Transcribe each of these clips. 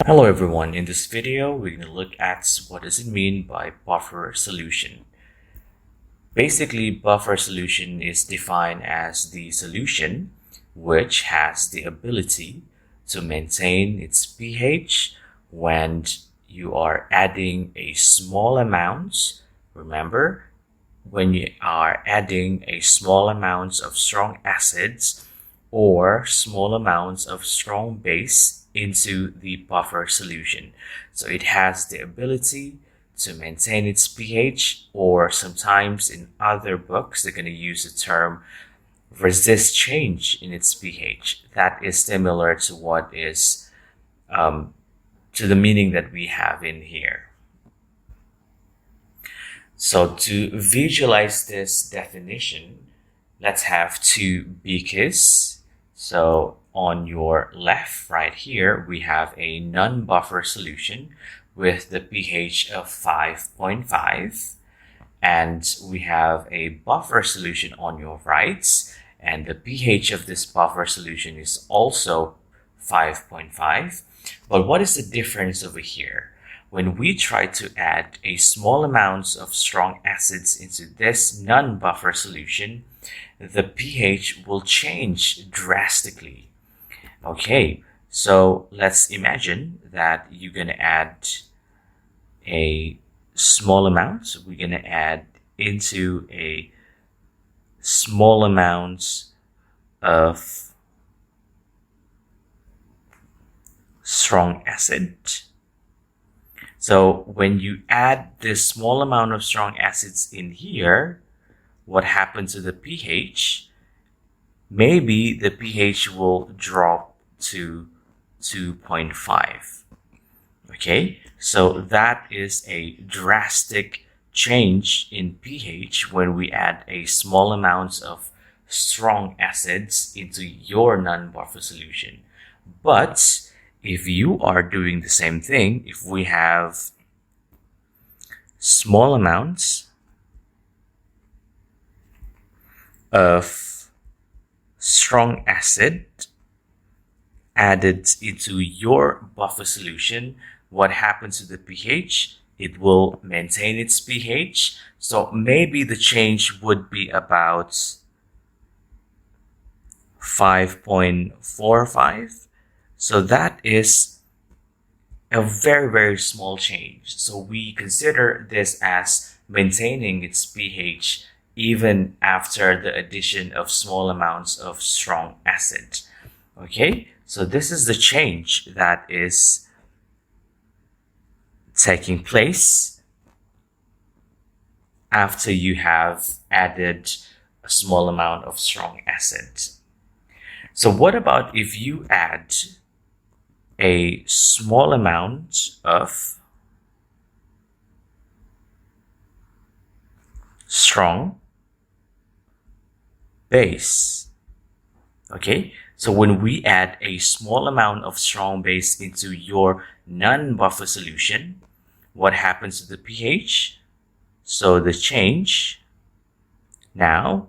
Hello everyone, in this video we're going to look at what does it mean by buffer solution. Basically, buffer solution is defined as the solution which has the ability to maintain its pH when you are adding a small amount. Remember, when you are adding a small amounts of strong acids or small amounts of strong base into the buffer solution. So it has the ability to maintain its pH, or sometimes in other books they're going to use the term resist change in its pH. That is similar to what is to the meaning that we have in here. So to visualize this definition, let's have two beakers. So on your left right here, we have a non-buffer solution with the pH of 5.5. And we have a buffer solution on your right. And the pH of this buffer solution is also 5.5. But what is the difference over here? When we try to add a small amount of strong acids into this non-buffer solution, the pH will change drastically. Okay, so let's imagine that you're going to add a small amount. So we're going to add into a small amount of strong acid. So when you add this small amount of strong acids in here, what happens to the pH? Maybe the pH will drop to 2.5. Okay, so that is a drastic change in pH when we add a small amount of strong acids into your non-buffer solution. But if you are doing the same thing, if we have small amounts of strong acid added into your buffer solution, what happens to the pH? It will maintain its pH. So maybe the change would be about 5.45. So that is a very, very small change. So we consider this as maintaining its pH even after the addition of small amounts of strong acid. Okay, so this is the change that is taking place after you have added a small amount of strong acid. So what about if you add a small amount of strong base? Okay, so when we add a small amount of strong base into your non-buffer solution, what happens to the pH? So the change, now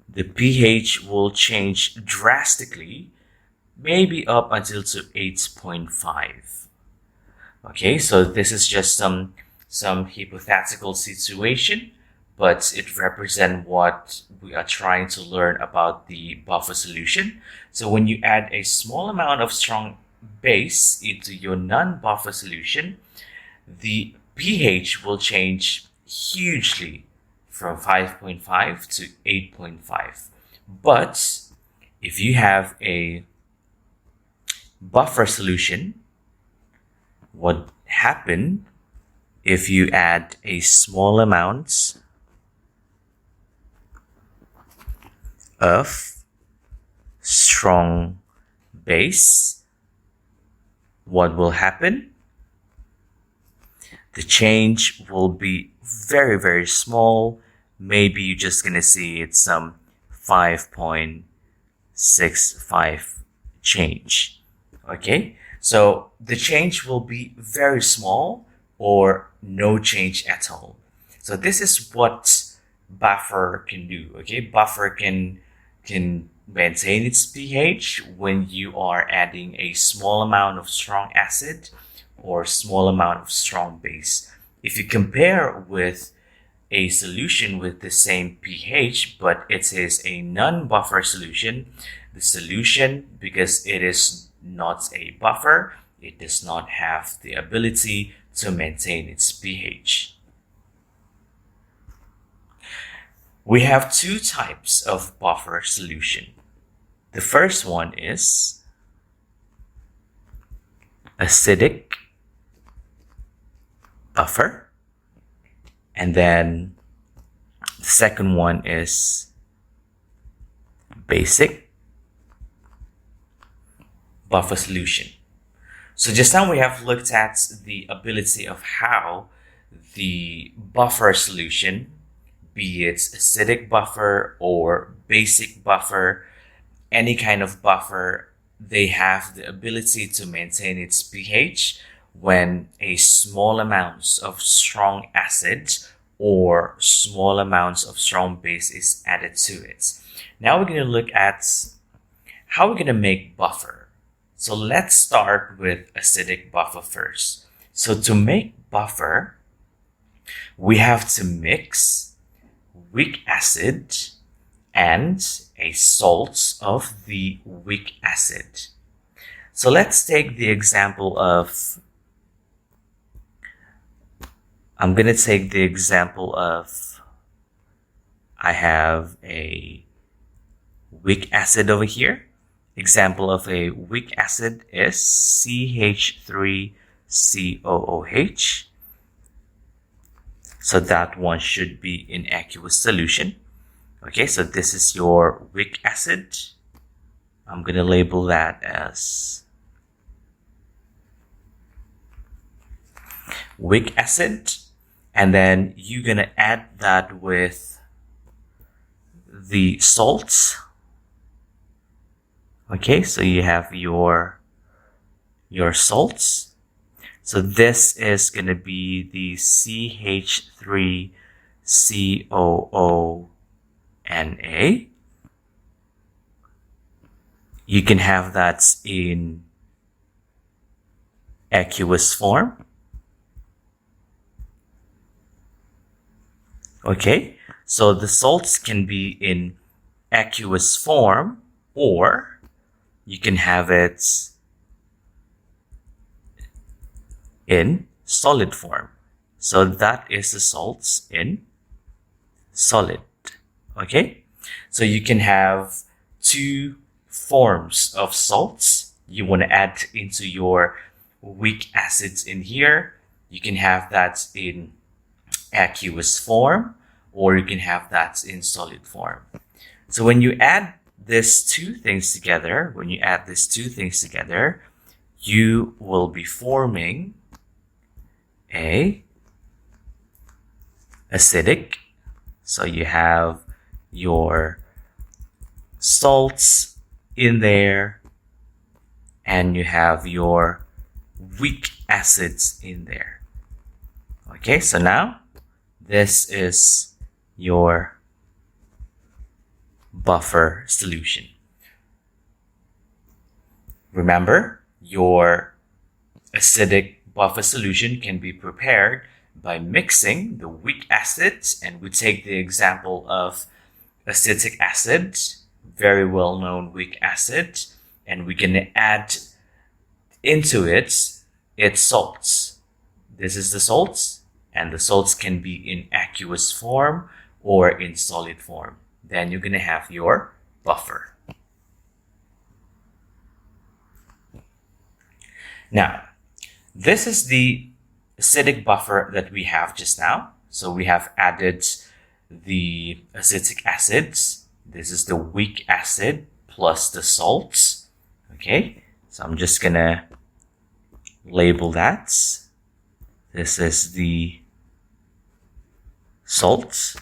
the pH will change drastically, maybe up until to 8.5. Okay, so this is just some hypothetical situation, but it represents what we are trying to learn about the buffer solution. So when you add a small amount of strong base into your non-buffer solution, the pH will change hugely from 5.5 to 8.5. But if you have a buffer solution, what happens if you add a small amount of strong base? What will happen? The change will be very, very small. Maybe you're just going to see it's some 5.65 change. Okay, so the change will be very small or no change at all. So this is what buffer can do. Okay, buffer can maintain its pH when you are adding a small amount of strong acid or small amount of strong base. If you compare with a solution with the same pH, but it is a non-buffer solution, the solution, because it is not a buffer, it does not have the ability to maintain its pH. We have two types of buffer solution. The first one is acidic buffer, and then the second one is basic buffer solution. So just now we have looked at the ability of how the buffer solution, be it acidic buffer or basic buffer, any kind of buffer, they have the ability to maintain its pH when a small amounts of strong acid or small amounts of strong base is added to it. Now we're going to look at how we're going to make buffer. So let's start with acidic buffer first. So to make buffer, we have to mix weak acid and a salt of the weak acid. So let's take the example of, I'm going to take the example of, I have a weak acid over here. Example of a weak acid is CH3COOH. So that one should be in aqueous solution. Okay, so this is your weak acid. I'm going to label that as weak acid. And then you're going to add that with the salts. Okay, so you have your salts. So this is going to be the CH3COONA. You can have that in aqueous form. Okay, so the salts can be in aqueous form, or you can have it in solid form. So that is the salts in solid. Okay, so you can have two forms of salts you want to add into your weak acids in here. You can have that in aqueous form, or you can have that in solid form. So when you add these two things together, you will be forming a acidic. So you have your salts in there, and you have your weak acids in there. Okay, so now this is your buffer solution. Remember, your acidic buffer solution can be prepared by mixing the weak acids, and we take the example of acetic acid, very well-known weak acid, and we can add into its salts. This is the salts, and the salts can be in aqueous form or in solid form. Then you're going to have your buffer. Now, this is the acidic buffer that we have just now. So we have added the acetic acids. This is the weak acid plus the salts. Okay, so I'm just going to label that. This is the salts,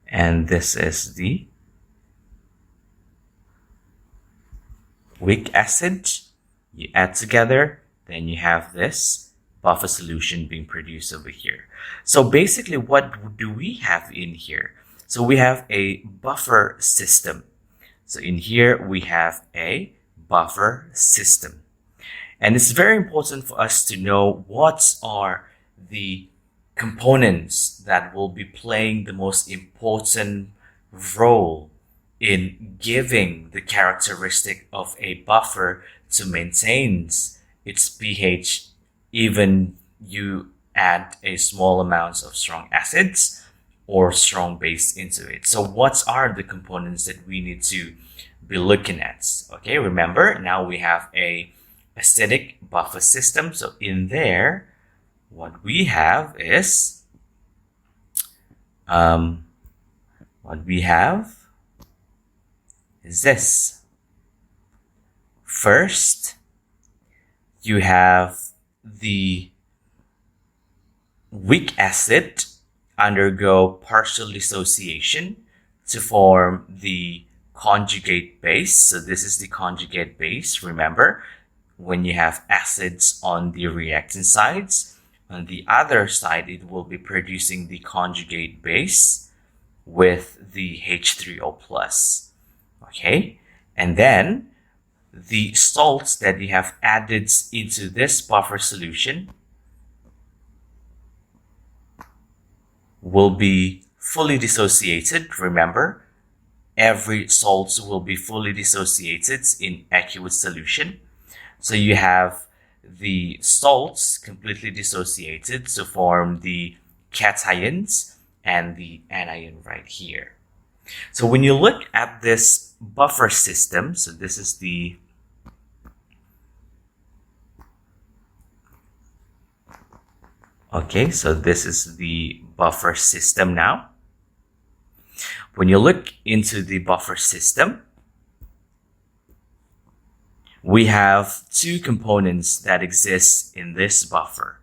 and this is the weak acid. You add together, then you have this buffer solution being produced over here. So basically, what do we have in here? So we have a buffer system. So in here, we have a buffer system. And it's very important for us to know what are the components that will be playing the most important role in giving the characteristic of a buffer to maintain its pH even you add a small amounts of strong acids or strong base into it. So what are the components that we need to be looking at? Okay, remember now we have a acidic buffer system. So in there, what we have is this. First, you have the weak acid undergo partial dissociation to form the conjugate base. So this is the conjugate base. Remember, when you have acids on the reactant sides, on the other side, it will be producing the conjugate base with the H3O plus. Okay, and then the salts that you have added into this buffer solution will be fully dissociated. Remember, every salt will be fully dissociated in aqueous solution. So you have the salts completely dissociated to form the cations and the anion right here. So when you look at this buffer system, so this is the so this is the buffer system now. When you look into the buffer system, we have two components that exist in this buffer.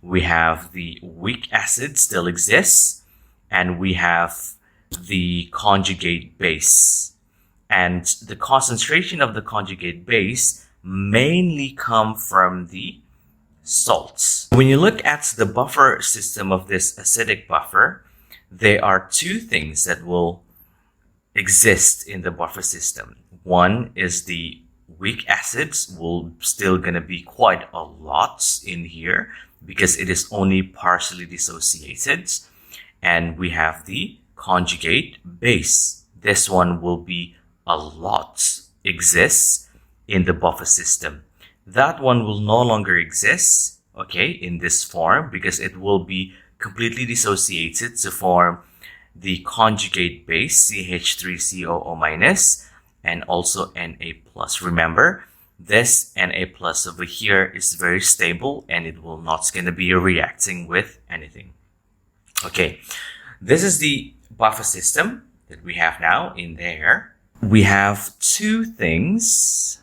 We have the weak acid still exists, and we have the conjugate base. And the concentration of the conjugate base mainly come from the salts. When you look at the buffer system of this acidic buffer, there are two things that will exist in the buffer system. One is the weak acids will still gonna be quite a lot in here because it is only partially dissociated. And we have the conjugate base. This one will be a lot exists in the buffer system. That one will no longer exist, okay, in this form because it will be completely dissociated to form the conjugate base CH3COO minus and also Na plus. Remember, this Na plus over here is very stable and it will not going to be reacting with anything. Okay, this is the buffer system that we have now in there. We have two things.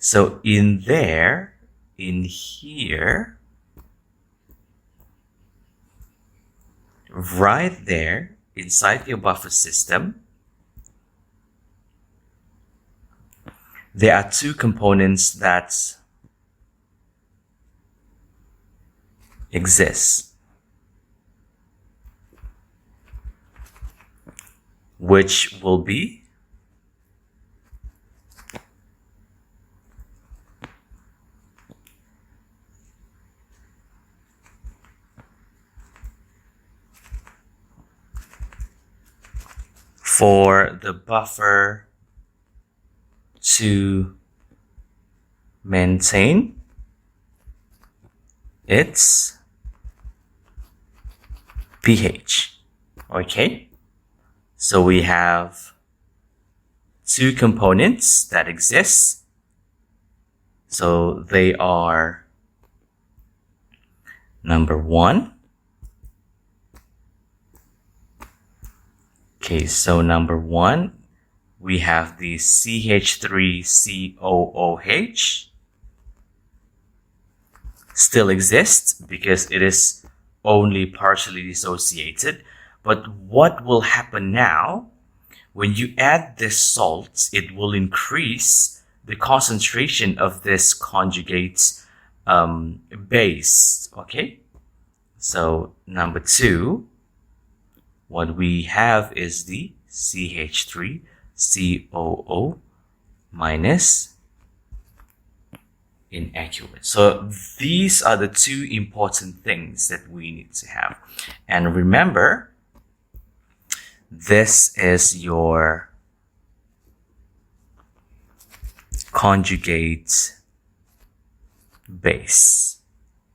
So in there, in here, right there, inside your buffer system, there are two components that exist, which will be for the buffer to maintain its pH. Okay, so we have two components that exist. So they are number one. Okay, so number one, we have the CH3COOH still exists because it is only partially dissociated. But what will happen now, when you add this salt, it will increase the concentration of this conjugate base. Okay, so number two, what we have is the CH3COO minus inaccurate. So these are the two important things that we need to have. And remember, this is your conjugate base.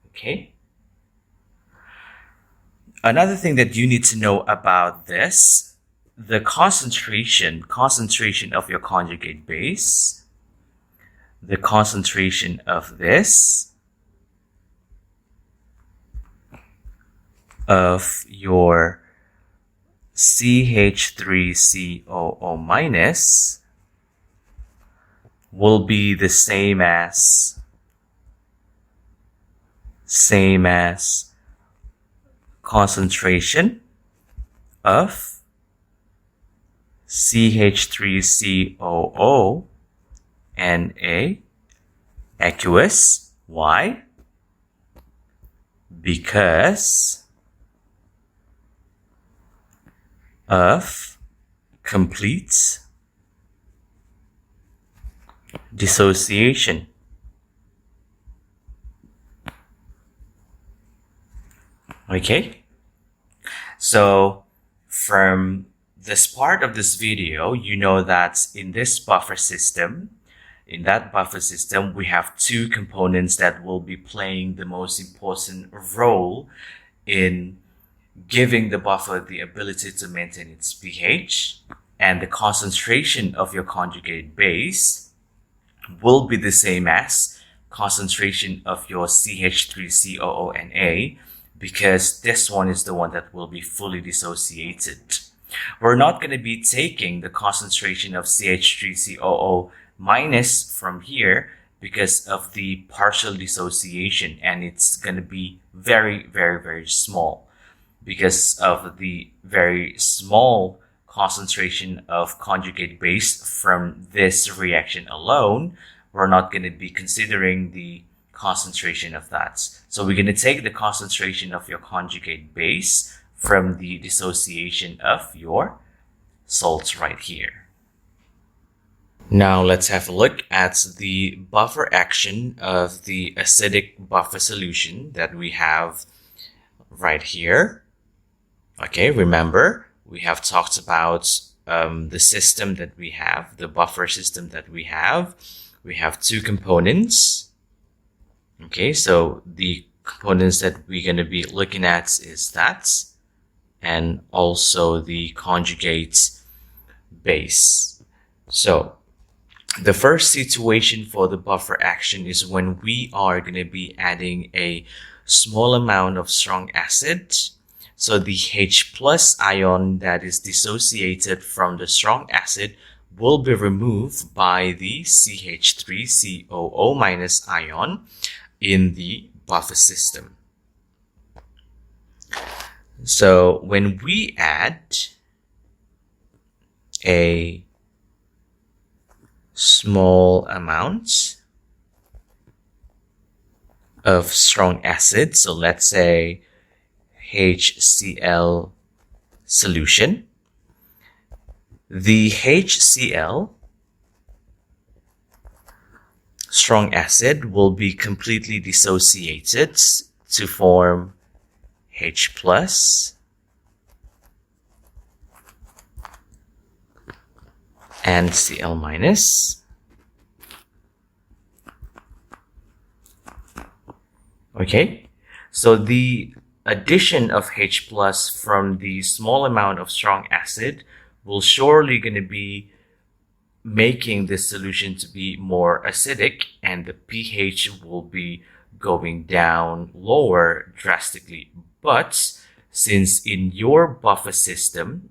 Okay. Another thing that you need to know about this, the concentration of your conjugate base, the concentration of this, of your CH3COO minus will be the same as concentration of CH3COO Na aqueous. Why? Because of complete dissociation. Okay, so from this part of this video, you know that in this buffer system, in that buffer system, we have two components that will be playing the most important role in giving the buffer the ability to maintain its pH, and the concentration of your conjugate base will be the same as concentration of your CH3COO Na, because this one is the one that will be fully dissociated. We're not going to be taking the concentration of CH3COO minus from here because of the partial dissociation, and it's going to be very, very, very small. Because of the very small concentration of conjugate base from this reaction alone, we're not going to be considering the concentration of that. So we're going to take the concentration of your conjugate base from the dissociation of your salts right here. Now let's have a look at the buffer action of the acidic buffer solution that we have right here. Okay, remember, we have talked about the system that we have, the buffer system that we have. We have two components. Okay, so the components that we're going to be looking at is that, and also the conjugate base. So the first situation for the buffer action is when we are going to be adding a small amount of strong acid. So the H plus ion that is dissociated from the strong acid will be removed by the CH3COO minus ion in the buffer system. So when we add a small amount of strong acid, so let's say HCl solution, the HCl strong acid will be completely dissociated to form H plus and Cl minus. Okay, so the addition of H plus from the small amount of strong acid will surely going to be making this solution to be more acidic, and the pH will be going down lower drastically. But since in your buffer system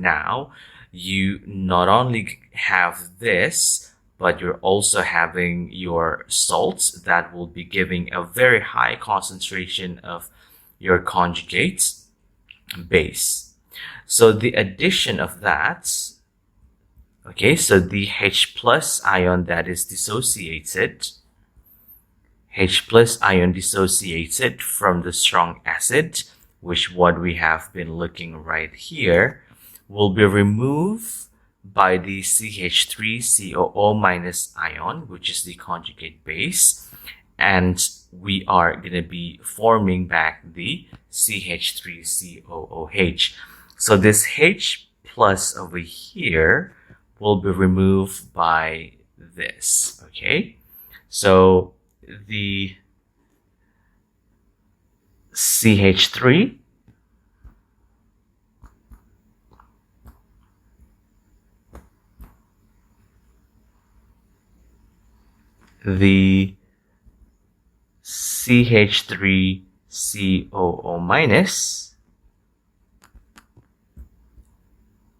now, you not only have this, but you're also having your salts that will be giving a very high concentration of your conjugate base. So the addition of that, okay, so the H plus ion that is dissociated, H plus ion dissociated from the strong acid, which what we have been looking right here, will be removed by the CH3COO minus ion, which is the conjugate base, and we are going to be forming back the CH3COOH. So this H plus over here will be removed by this, okay? So the CH3 the CH3COO minus,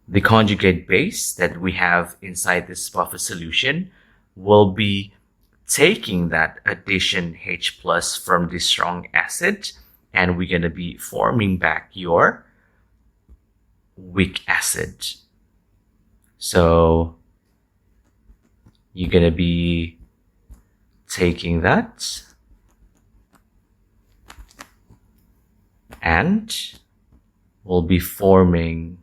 the conjugate base that we have inside this buffer solution, will be taking that addition H plus from the strong acid, and we're going to be forming back your weak acid. So you're going to be taking that and we'll be forming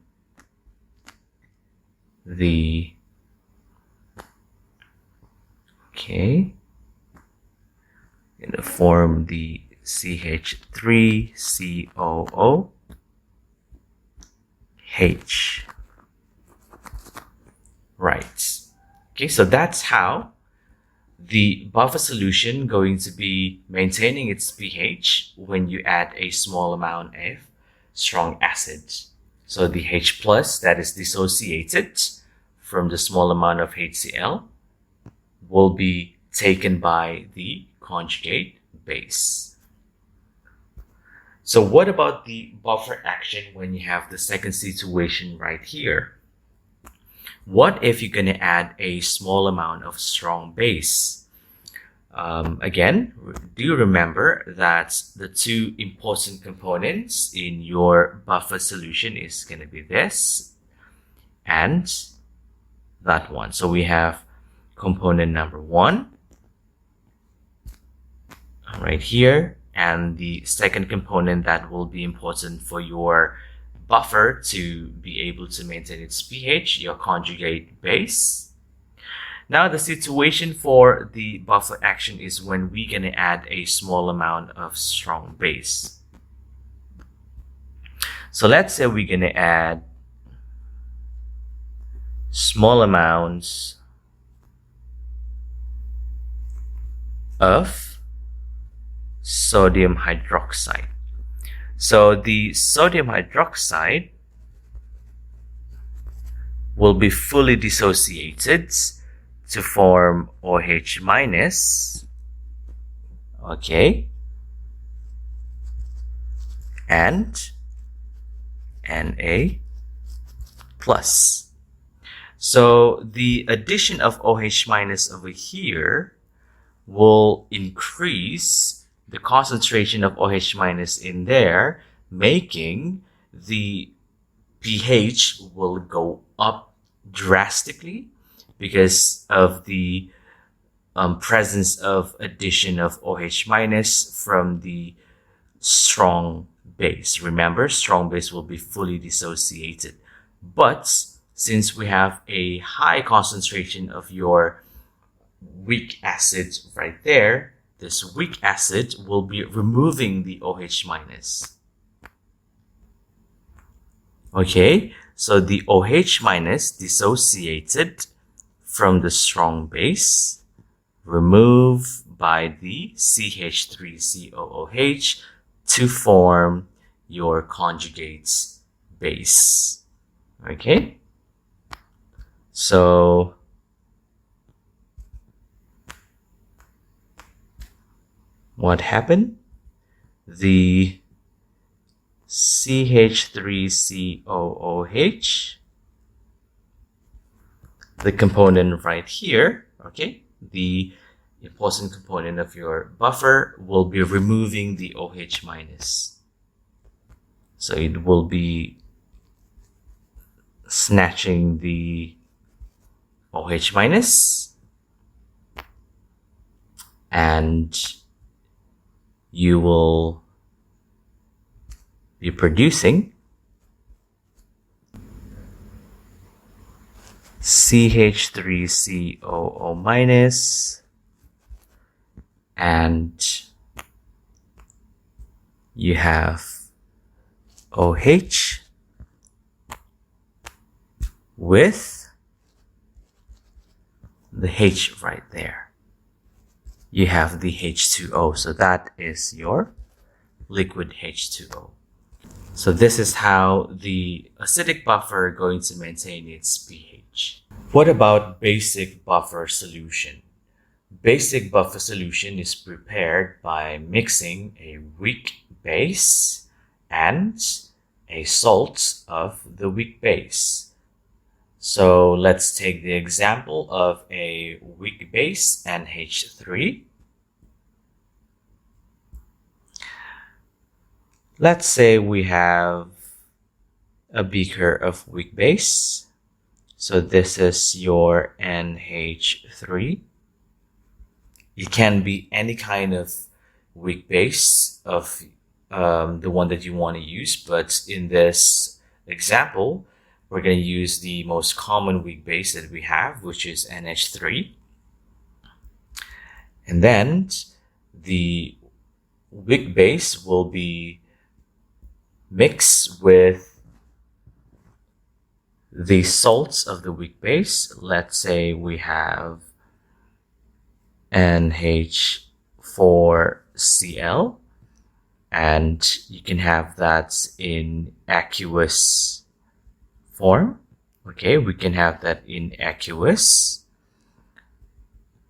the, okay, going to form the CH3COOH. Right. Okay, so that's how the buffer solution going to be maintaining its pH when you add a small amount of strong acid. So the H plus that is dissociated from the small amount of HCl will be taken by the conjugate base. So what about the buffer action when you have the second situation right here? What if you're going to add a small amount of strong base? Again, do remember that the two important components in your buffer solution is going to be this and that one. So we have component number 1 right here, and the second component that will be important for your buffer to be able to maintain its pH, your conjugate base. Now the situation for the buffer action is when we're going to add a small amount of strong base. So let's say we're going to add small amounts of sodium hydroxide. So the sodium hydroxide will be fully dissociated to form OH minus, okay, and Na plus. So the addition of OH minus over here will increase the concentration of OH minus in there, making the pH will go up drastically because of the presence of addition of OH minus from the strong base. Remember, strong base will be fully dissociated. But since we have a high concentration of your weak acid right there, this weak acid will be removing the OH minus. Okay, so the OH minus dissociated from the strong base, removed by the CH3COOH to form your conjugate base. Okay, so what happened? The CH3COOH, the component right here, okay, the important component of your buffer, will be removing the OH minus. So it will be snatching the OH minus, and you will be producing CH3COO minus, and you have OH with the H right there. You have the H2O, so that is your liquid H2O. So this is how the acidic buffer is going to maintain its pH. What about basic buffer solution? Basic buffer solution is prepared by mixing a weak base and a salt of the weak base. So let's take the example of a weak base, NH3. Let's say we have a beaker of weak base. So this is your NH3. It can be any kind of weak base of the one that you want to use, but in this example, we're going to use the most common weak base that we have, which is NH3. And then the weak base will be mixed with the salts of the weak base. Let's say we have NH4Cl, and you can have that in aqueous form. Okay, we can have that in aqueous,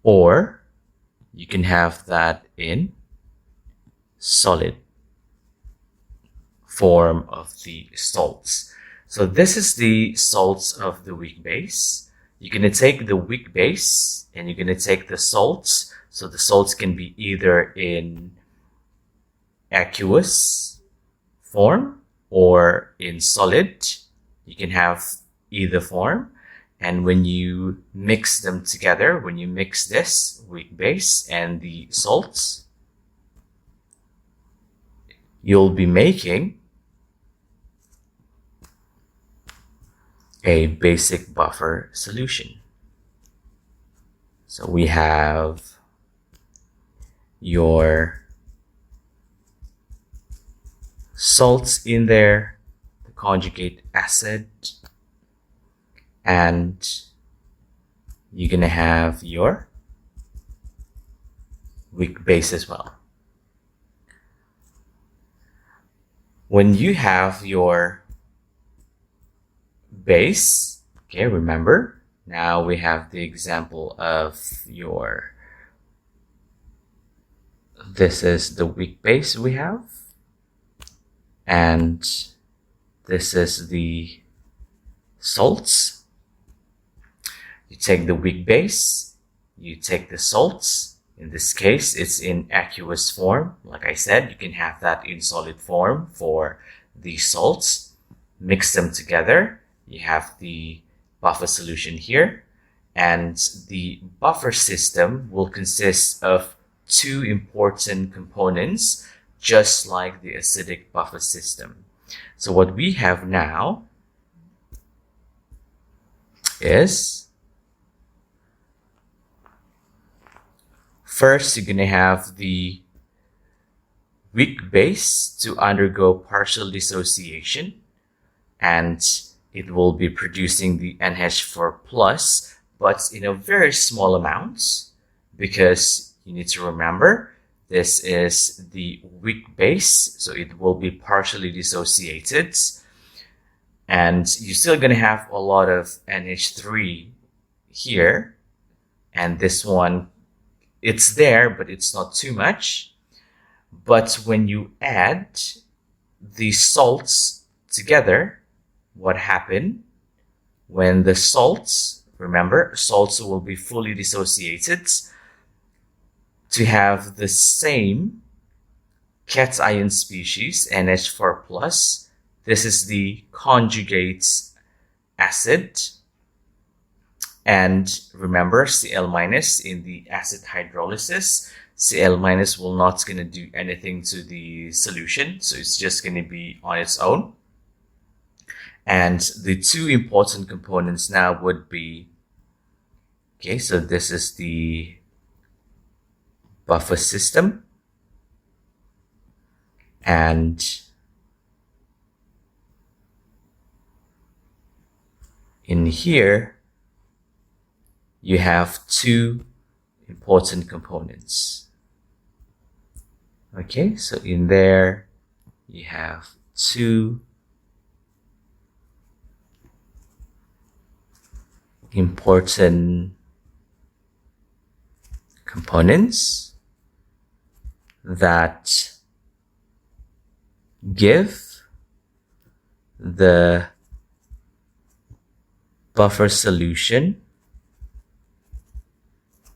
or you can have that in solid form of the salts. So this is the salts of the weak base. You're going to take the weak base and you're going to take the salts. So the salts can be either in aqueous form or in solid. You can have either form. And when you mix them together, when you mix this weak base and the salts, you'll be making a basic buffer solution. So we have your salts in there, the conjugate acid, and you're gonna have your weak base as well. When you have your base, okay, remember, now we have the example of this is the weak base we have, and this is the salts. You take the weak base, you take the salts. In this case, it's in aqueous form. Like I said, you can have that in solid form for the salts. Mix them together. You have the buffer solution here, and the buffer system will consist of two important components, just like the acidic buffer system. So what we have now is, first, you're going to have the weak base to undergo partial dissociation, and it will be producing the NH4 plus, but in a very small amount, because you need to remember this is the weak base, so it will be partially dissociated, and you're still going to have a lot of NH3 here, and this one, it's there, but it's not too much. But when you add the salts together, what happened when the salts, remember, salts will be fully dissociated to have the same cation species, NH4 plus. This is the conjugate acid, and remember, Cl minus in the acid hydrolysis, Cl minus will not going to do anything to the solution, so it's just going to be on its own. And the two important components now would be, okay, so this is the buffer system, and in here you have two important components. Okay, so in there you have two important components that give the buffer solution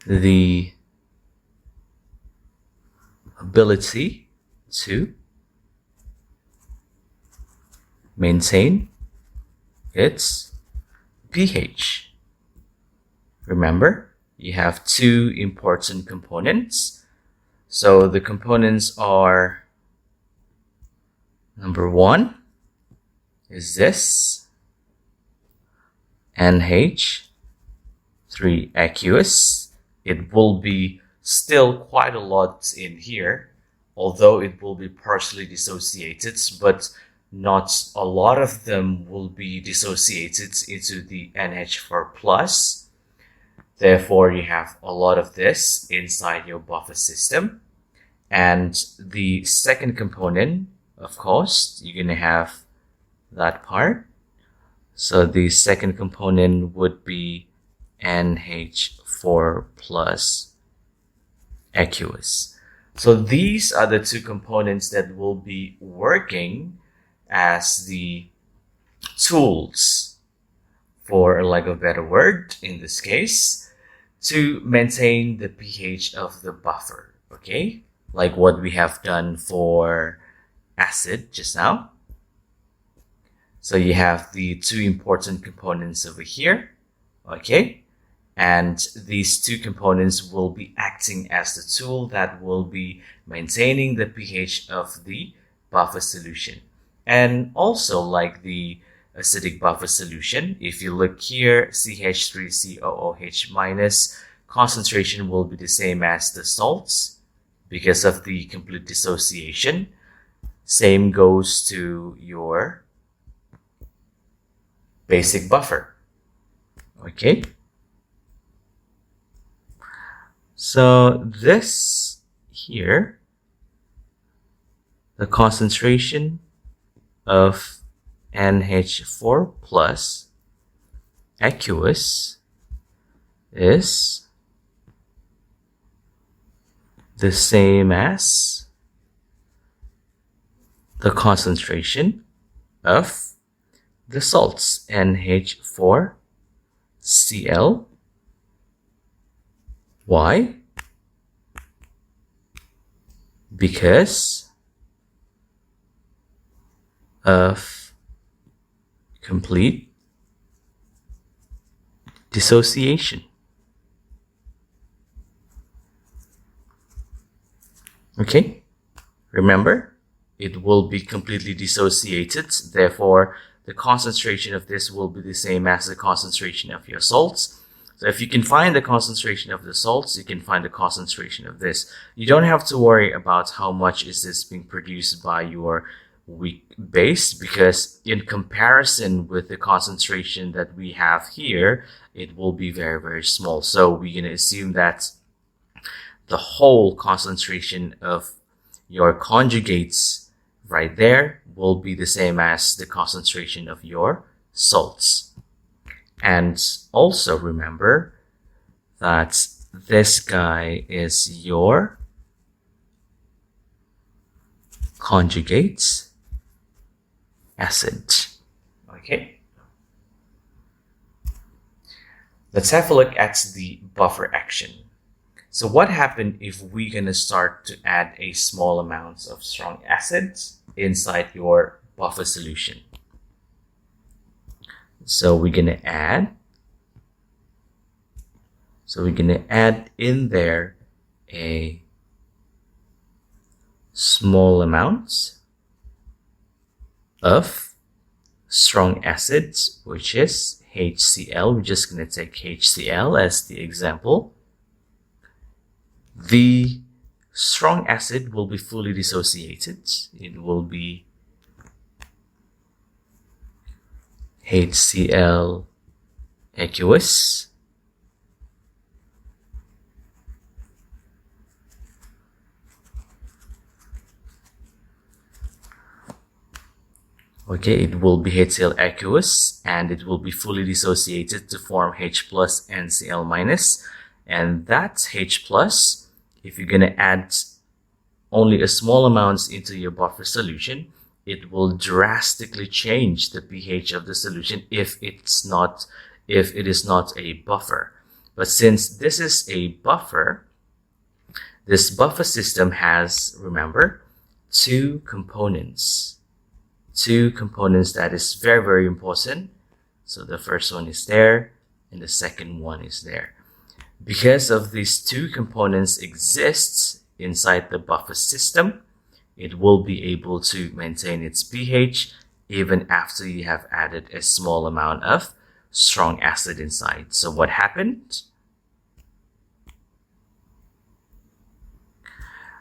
the ability to maintain its pH. Remember, you have two important components. So the components are, number one is this NH3 aqueous. It will be still quite a lot in here, although it will be partially dissociated, but not a lot of them will be dissociated into the NH4 plus. Therefore, you have a lot of this inside your buffer system. And the second component, of course, you're going to have that part. So the second component would be NH4 plus aqueous. So these are the two components that will be working as the tools, for lack of a better word in this case, to maintain the pH of the buffer, okay? Like what we have done for acid just now. So you have the two important components over here, okay? And these two components will be acting as the tool that will be maintaining the pH of the buffer solution. And also, like the acidic buffer solution, if you look here, CH3COOH minus, concentration will be the same as the salts because of the complete dissociation. Same goes to your basic buffer. Okay. So this here, the concentration of NH4 plus aqueous is the same as the concentration of the salts, NH4Cl. Why? Because of complete dissociation. Okay, remember, it will be completely dissociated, therefore the concentration of this will be the same as the concentration of your salts. So if you can find the concentration of the salts, you can find the concentration of this. You don't have to worry about how much is this being produced by your weak base, because in comparison with the concentration that we have here, it will be very, very small. So we're going to assume that the whole concentration of your conjugates right there will be the same as the concentration of your salts. And also remember that this guy is your conjugate acid. Okay. Let's have a look at the buffer action. So what happened if we're going to start to add a small amount of strong acids inside your buffer solution? So we're going to add in there a small amount of strong acid, which is HCl. We're just going to take HCl as the example. The strong acid will be fully dissociated. It will be HCl aqueous. Okay, it will be HCl aqueous and it will be fully dissociated to form H plus and Cl minus. And that H plus, if you're going to add only a small amounts into your buffer solution, it will drastically change the pH of the solution if it is not a buffer. But since this is a buffer, this buffer system has, remember, two components that is very, very important. So the first one is there and the second one is there. Because of these two components exists inside the buffer system, it will be able to maintain its pH even after you have added a small amount of strong acid inside. So what happened?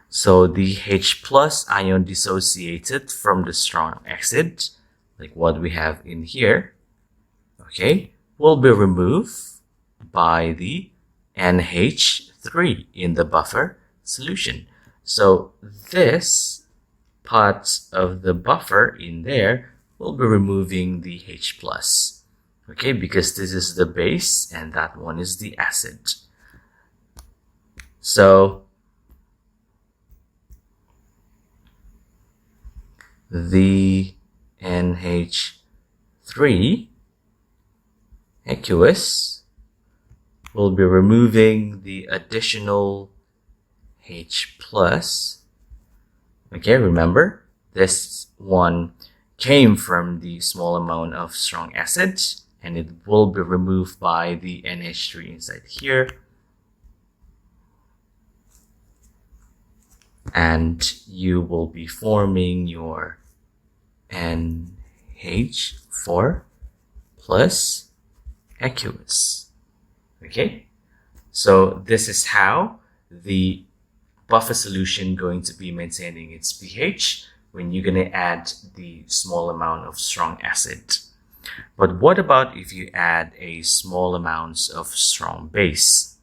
So the H plus ion dissociated from the strong acid, like what we have in here, okay, will be removed by the NH3 in the buffer solution. So this part of the buffer in there will be removing the H plus, okay, because this is the base and that one is the acid. So the NH3 aqueous will be removing the additional H plus. Okay, remember this one came from the small amount of strong acid and it will be removed by the NH3 inside here. And you will be forming your NH4 plus aqueous. Okay, so this is how the buffer solution going to be maintaining its pH when you're going to add the small amount of strong acid. But what about if you add a small amounts of strong base?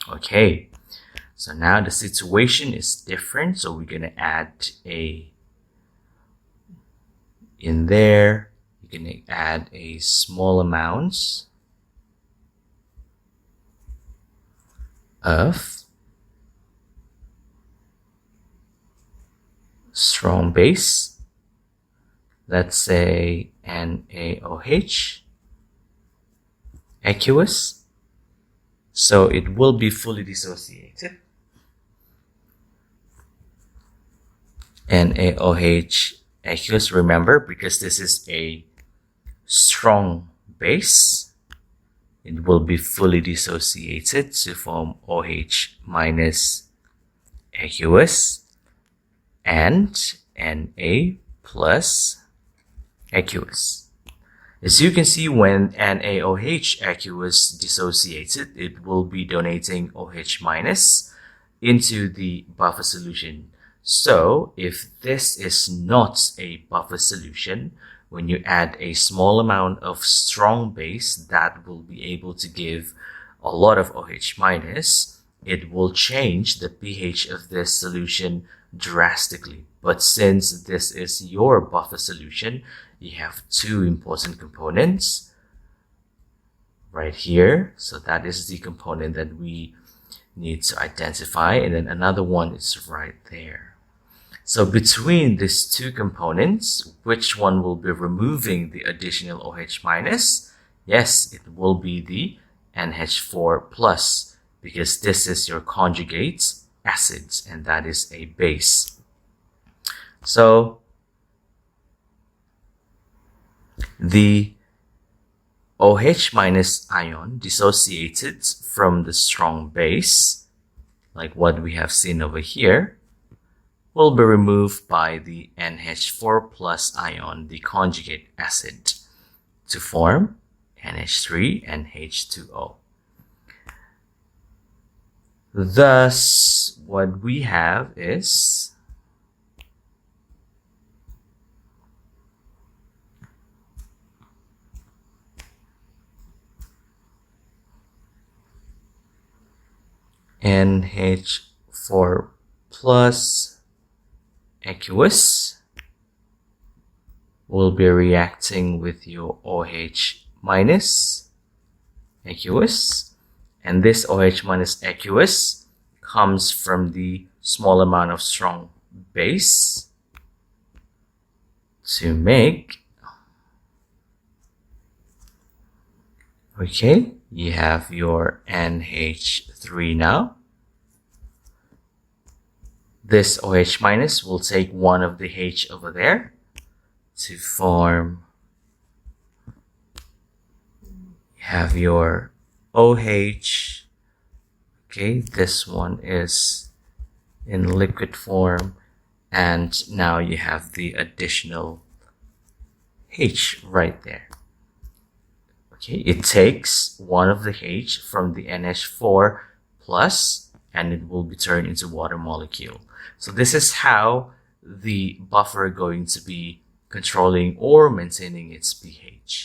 Okay, so now the situation is different. So we're going to add in there, you're going to add a small amounts of strong base, let's say NaOH aqueous. So it will be fully dissociated. NaOH aqueous, remember, because this is a strong base, it will be fully dissociated to form OH minus aqueous and Na plus aqueous. As you can see, when NaOH aqueous dissociated, it will be donating OH minus into the buffer solution. So if this is not a buffer solution, when you add a small amount of strong base that will be able to give a lot of OH minus, it will change the pH of this solution drastically. But since this is your buffer solution, you have two important components right here. So that is the component that we need to identify, and then another one is right there. So between these two components, which one will be removing the additional OH minus? Yes, it will be the NH4 plus, because this is your conjugate acid and that is a base. So the OH minus ion dissociated from the strong base, like what we have seen over here, will be removed by the NH4 plus ion, the conjugate acid, to form NH3 and H2O. Thus, what we have is NH4 plus aqueous will be reacting with your OH minus aqueous, and this OH minus aqueous comes from the small amount of strong base to make, okay, you have your NH3 now. This OH minus will take one of the H over there to form, you have your OH. Okay, this one is in liquid form, and now you have the additional H right there. Okay, it takes one of the H from the NH4 plus, and it will be turned into water molecule. So this is how the buffer is going to be controlling or maintaining its pH.